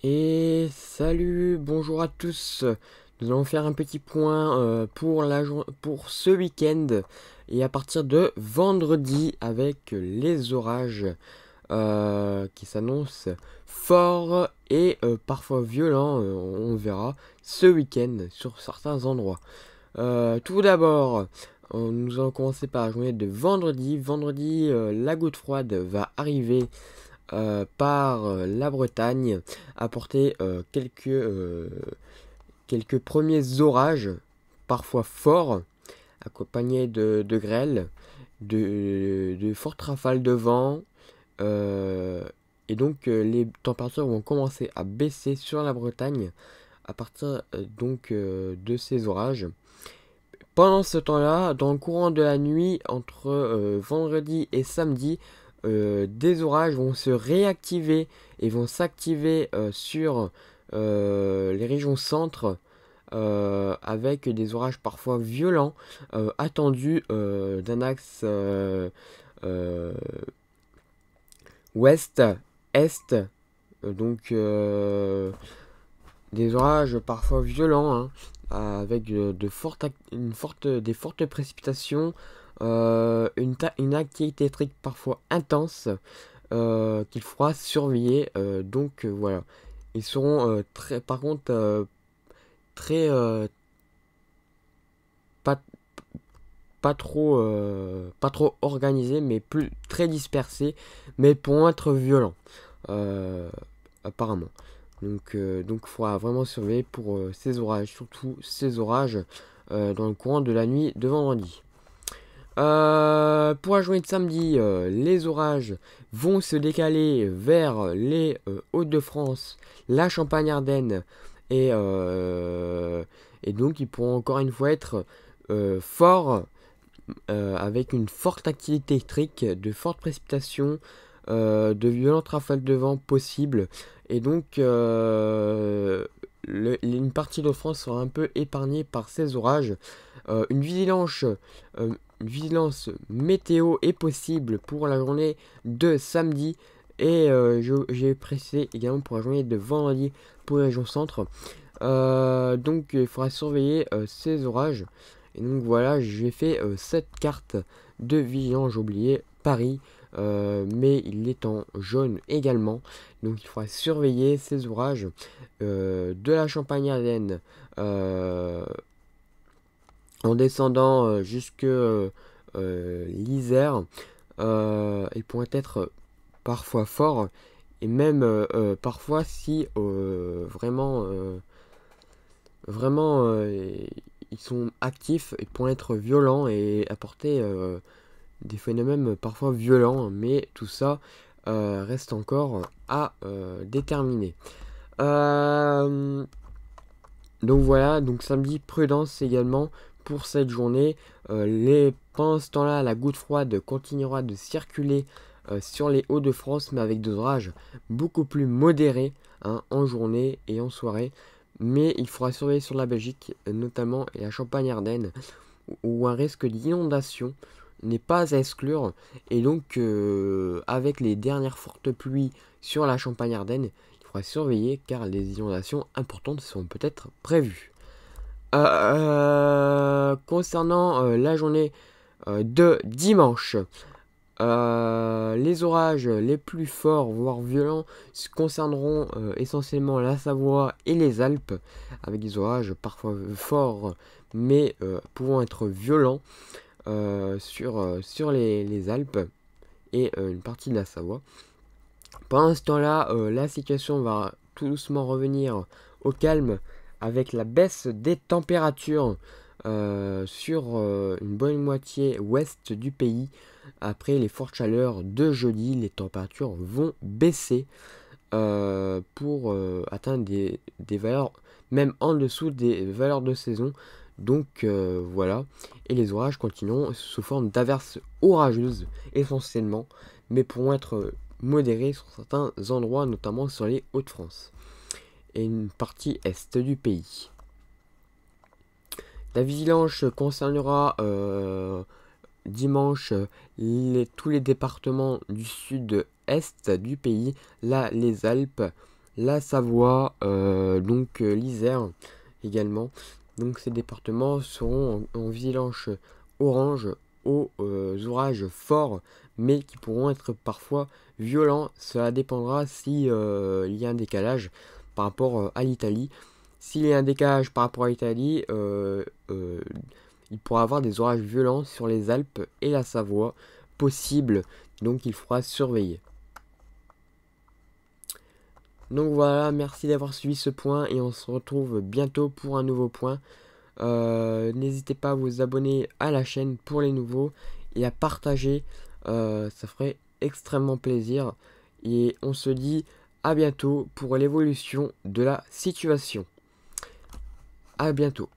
Et salut, bonjour à tous. Nous allons faire un petit point pour ce week-end et à partir de vendredi avec les orages qui s'annoncent forts et parfois violents, on verra ce week-end sur certains endroits. Tout d'abord, nous allons commencer par la journée de vendredi. Vendredi, la goutte froide va arriver par la Bretagne, apporter quelques premiers orages, parfois forts, accompagnés de grêles, de fortes rafales de vent. euh, et donc les températures vont commencer à baisser sur la Bretagne à partir de ces orages. Pendant ce temps-là, dans le courant de la nuit, entre vendredi et samedi, des orages vont se réactiver et vont s'activer sur les régions centre avec des orages parfois violents attendus d'un axe euh, ouest-est. Donc des orages parfois violents, hein, avec des fortes précipitations, une activité électrique parfois intense qu'il faudra surveiller. Voilà. Ils seront par contre très pas, pas trop organisés, mais plus très dispersés, mais pourront être violents euh, apparemment. Donc il faudra vraiment surveiller pour ces orages, surtout ces orages dans le courant de la nuit de vendredi. Pour la journée de samedi, les orages vont se décaler vers les Hauts-de-France, la Champagne-Ardenne, et, et donc ils pourront encore une fois être forts, avec une forte activité électrique, de fortes précipitations, de violentes rafales de vent possibles. Et donc, une partie de France sera un peu épargnée par ces orages. Une vigilance météo est possible pour la journée de samedi. Et j'ai précisé également pour la journée de vendredi pour les régions centre. Donc il faudra surveiller ces orages. Et donc voilà, j'ai fait cette carte de vigilance. J'ai oublié Paris, mais il est en jaune également. Donc il faudra surveiller ces orages de la Champagne-Ardenne en descendant jusque l'Isère. Ils pourraient être parfois forts et même parfois si vraiment ils sont actifs, ils pourraient être violents et apporter des phénomènes parfois violents, mais tout ça reste encore à déterminer. Euh, donc voilà, donc samedi, prudence également pour cette journée. Pendant ce temps-là, la goutte froide continuera de circuler sur les Hauts-de-France, mais avec des orages beaucoup plus modérés, hein, en journée et en soirée. Mais il faudra surveiller sur la Belgique, notamment et la Champagne-Ardenne, où un risque d'inondation n'est pas à exclure. Et donc, avec les dernières fortes pluies sur la Champagne-Ardenne, il faudra surveiller car les inondations importantes sont peut-être prévues. Concernant la journée de dimanche, les orages les plus forts, voire violents, concerneront essentiellement la Savoie et les Alpes, avec des orages parfois forts, mais pouvant être violents sur les Alpes et une partie de la Savoie. Pendant ce temps-là, la situation va tout doucement revenir au calme avec la baisse des températures sur une bonne moitié ouest du pays. Après les fortes chaleurs de jeudi, les températures vont baisser pour atteindre des valeurs même en dessous des valeurs de saison. Donc voilà, et les orages continueront sous forme d'averses orageuses essentiellement, mais pourront être modérés sur certains endroits, notamment sur les Hauts-de-France et une partie est du pays. La vigilance concernera dimanche tous les départements du sud-est du pays, là les Alpes, la Savoie, l'Isère également. Donc ces départements seront en vigilance orange aux orages forts, mais qui pourront être parfois violents. Cela dépendra si il y a un décalage par rapport à l'Italie. S'il y a un décalage par rapport à l'Italie, il pourra avoir des orages violents sur les Alpes et la Savoie possible, donc il faudra surveiller. Donc voilà, merci d'avoir suivi ce point et on se retrouve bientôt pour un nouveau point. N'hésitez pas à vous abonner à la chaîne pour les nouveaux et à partager, ça ferait extrêmement plaisir. Et on se dit à bientôt pour l'évolution de la situation. À bientôt.